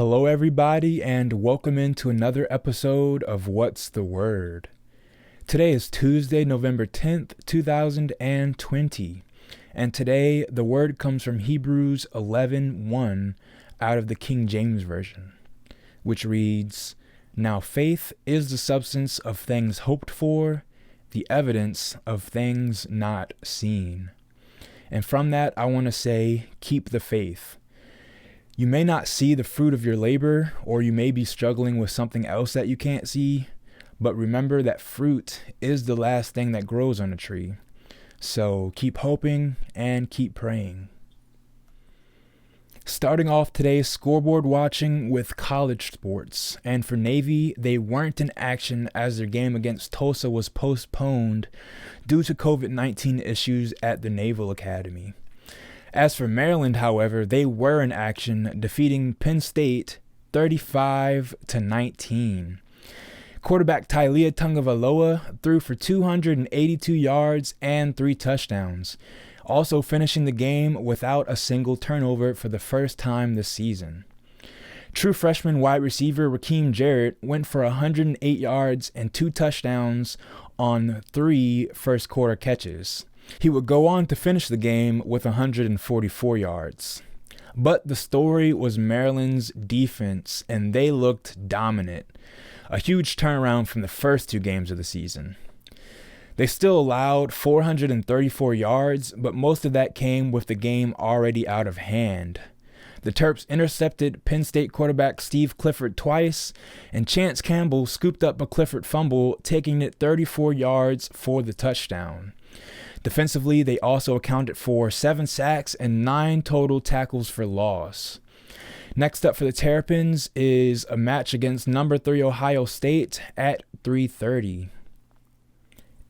Hello, everybody, and welcome into another episode of What's the Word? Today is Tuesday, November 10th, 2020, and today the word comes from Hebrews 11:1 out of the King James Version, which reads, "Now faith is the substance of things hoped for, the evidence of things not seen." And from that, I want to say, keep the faith. You may not see the fruit of your labor, or you may be struggling with something else that you can't see, but remember that fruit is the last thing that grows on a tree. So keep hoping and keep praying. Starting off today's scoreboard watching with college sports, and for Navy, they weren't in action as their game against Tulsa was postponed due to COVID-19 issues at the Naval Academy. As for Maryland, however, they were in action, defeating Penn State 35-19. Quarterback Taulia Tagovailoa threw for 282 yards and 3 touchdowns, also finishing the game without a single turnover for the first time this season. True freshman wide receiver Raheem Jarrett went for 108 yards and 2 touchdowns on 3 first-quarter catches. He would go on to finish the game with 144 yards. But the story was Maryland's defense, and they looked dominant. A huge turnaround from the first 2 games of the season. They still allowed 434 yards, but most of that came with the game already out of hand. The Terps intercepted Penn State quarterback Steve Clifford twice, and Chance Campbell scooped up a Clifford fumble, taking it 34 yards for the touchdown. Defensively, they also accounted for 7 sacks and 9 total tackles for loss. Next up for the Terrapins is a match against number 3 Ohio State at 3:30.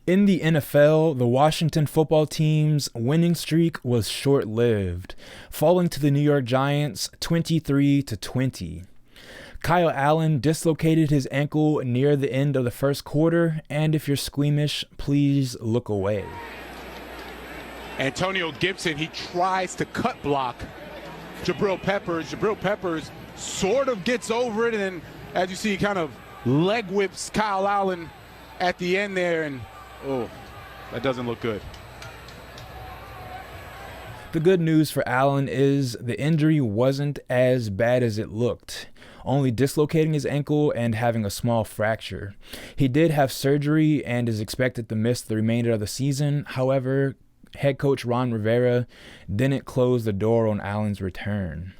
In the NFL, the Washington football team's winning streak was short-lived, falling to the New York Giants 23-20. Kyle Allen dislocated his ankle near the end of the first quarter, and if you're squeamish, please look away. Antonio Gibson, he tries to cut block Jabril Peppers. Jabril Peppers sort of gets over it, and then, as you see, kind of leg whips Kyle Allen at the end there, and oh, that doesn't look good. The good news for Allen is the injury wasn't as bad as it looked, only dislocating his ankle and having a small fracture. He did have surgery and is expected to miss the remainder of the season. However, head coach Ron Rivera didn't close the door on Allen's return.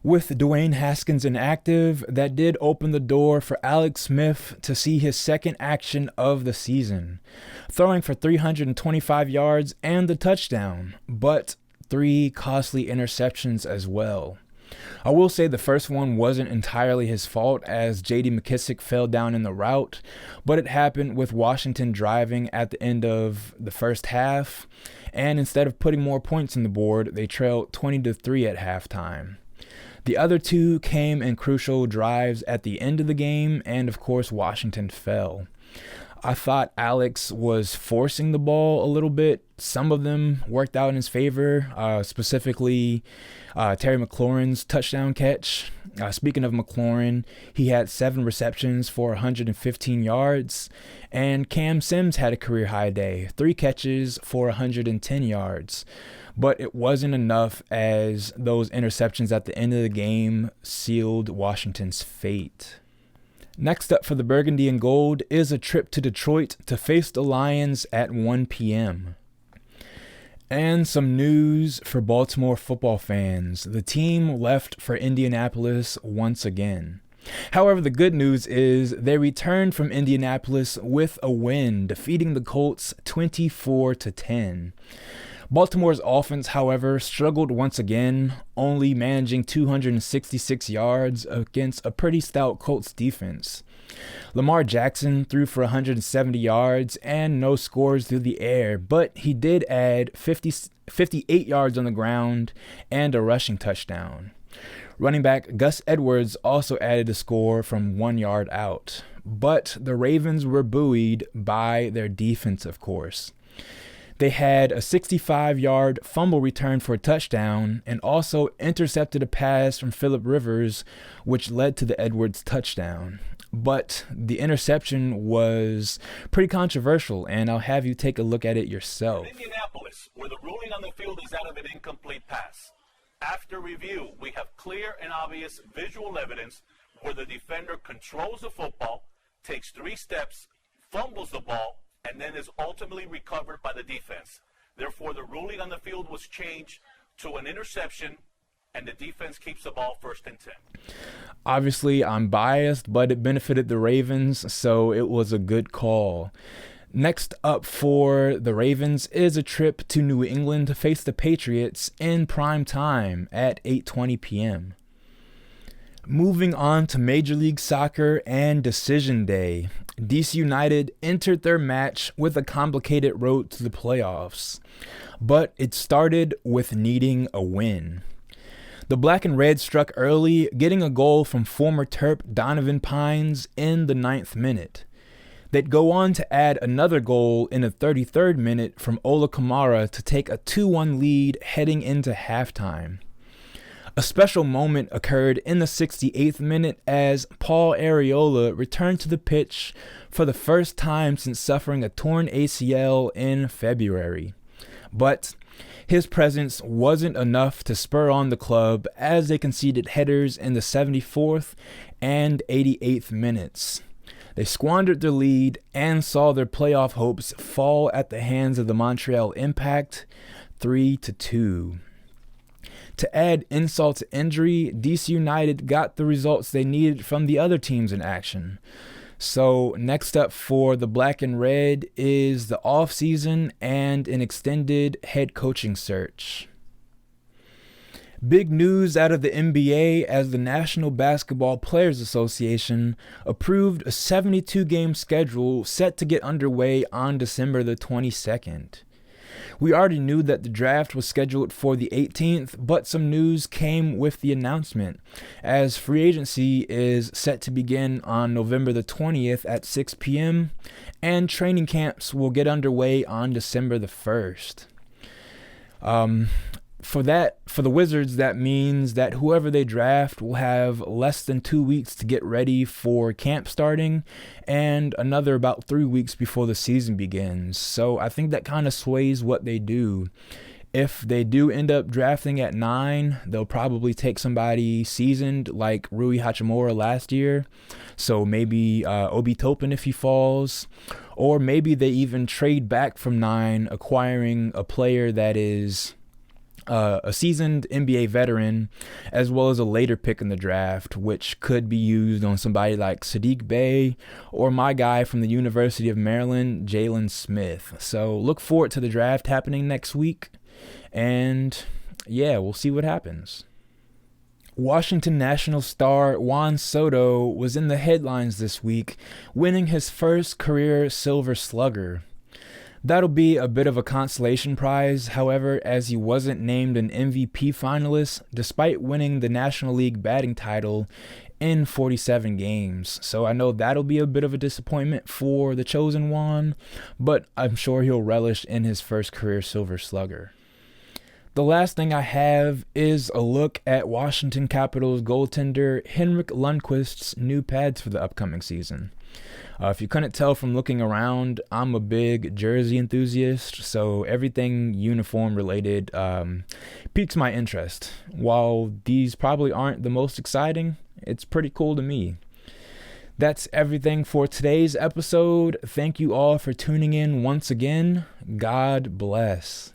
With Dwayne Haskins inactive, that did open the door for Alex Smith to see his second action of the season, throwing for 325 yards and the touchdown, but 3 costly interceptions as well. I will say the first one wasn't entirely his fault, as J.D. McKissick fell down in the route, but it happened with Washington driving at the end of the first half, and instead of putting more points on the board, they trailed 20-3 at halftime. The other 2 came in crucial drives at the end of the game, and of course Washington fell. I thought Alex was forcing the ball a little bit. Some of them worked out in his favor, specifically Terry McLaurin's touchdown catch. Speaking of McLaurin, he had 7 receptions for 115 yards, and Cam Sims had a career-high day, 3 catches for 110 yards. But it wasn't enough, as those interceptions at the end of the game sealed Washington's fate. Next up for the Burgundy and Gold is a trip to Detroit to face the Lions at 1 p.m. And some news for Baltimore football fans. The team left for Indianapolis once again. However, the good news is they returned from Indianapolis with a win, defeating the Colts 24-10. Baltimore's offense, however, struggled once again, only managing 266 yards against a pretty stout Colts defense. Lamar Jackson threw for 170 yards and no scores through the air, but he did add 58 yards on the ground and a rushing touchdown. Running back Gus Edwards also added a score from 1 yard out, but the Ravens were buoyed by their defense, of course. They had a 65-yard fumble return for a touchdown and also intercepted a pass from Phillip Rivers, which led to the Edwards touchdown. But the interception was pretty controversial, and I'll have you take a look at it yourself. In Indianapolis, where the ruling on the field is that of an incomplete pass. After review, we have clear and obvious visual evidence where the defender controls the football, takes 3 steps, fumbles the ball, and then is ultimately recovered by the defense. Therefore, the ruling on the field was changed to an interception, and the defense keeps the ball 1st and 10. Obviously, I'm biased, but it benefited the Ravens, so it was a good call. Next up for the Ravens is a trip to New England to face the Patriots in prime time at 8:20 p.m. Moving on to Major League Soccer and Decision Day, DC United entered their match with a complicated road to the playoffs, but it started with needing a win. The Black and Red struck early, getting a goal from former Terp Donovan Pines in the 9th minute. They'd go on to add another goal in the 33rd minute from Ola Kamara to take a 2-1 lead heading into halftime. A special moment occurred in the 68th minute as Paul Arriola returned to the pitch for the first time since suffering a torn ACL in February. But his presence wasn't enough to spur on the club as they conceded headers in the 74th and 88th minutes. They squandered their lead and saw their playoff hopes fall at the hands of the Montreal Impact 3-2. To add insult to injury, DC United got the results they needed from the other teams in action. So next up for the Black and Red is the offseason and an extended head coaching search. Big news out of the NBA as the National Basketball Players Association approved a 72-game schedule set to get underway on December the 22nd. We already knew that the draft was scheduled for the 18th, but some news came with the announcement, as free agency is set to begin on November the 20th at 6 p.m., and training camps will get underway on December the 1st. For the Wizards, that means that whoever they draft will have less than 2 weeks to get ready for camp starting and another about 3 weeks before the season begins. So I think that kind of sways what they do. If they do end up drafting at 9, they'll probably take somebody seasoned like Rui Hachimura last year. So maybe Obi Toppin if he falls. Or maybe they even trade back from 9, acquiring a player that is a seasoned NBA veteran, as well as a later pick in the draft, which could be used on somebody like Sadiq Bey or my guy from the University of Maryland, Jalen Smith. So look forward to the draft happening next week, and yeah, we'll see what happens. Washington National star Juan Soto was in the headlines this week, winning his first career Silver Slugger. That'll be a bit of a consolation prize, however, as he wasn't named an MVP finalist despite winning the National League batting title in 47 games. So I know that'll be a bit of a disappointment for the chosen one, but I'm sure he'll relish in his first career Silver Slugger. The last thing I have is a look at Washington Capitals goaltender Henrik Lundqvist's new pads for the upcoming season. If you couldn't tell from looking around, I'm a big jersey enthusiast, so everything uniform related piques my interest. While these probably aren't the most exciting, it's pretty cool to me. That's everything for today's episode. Thank you all for tuning in once again. God bless.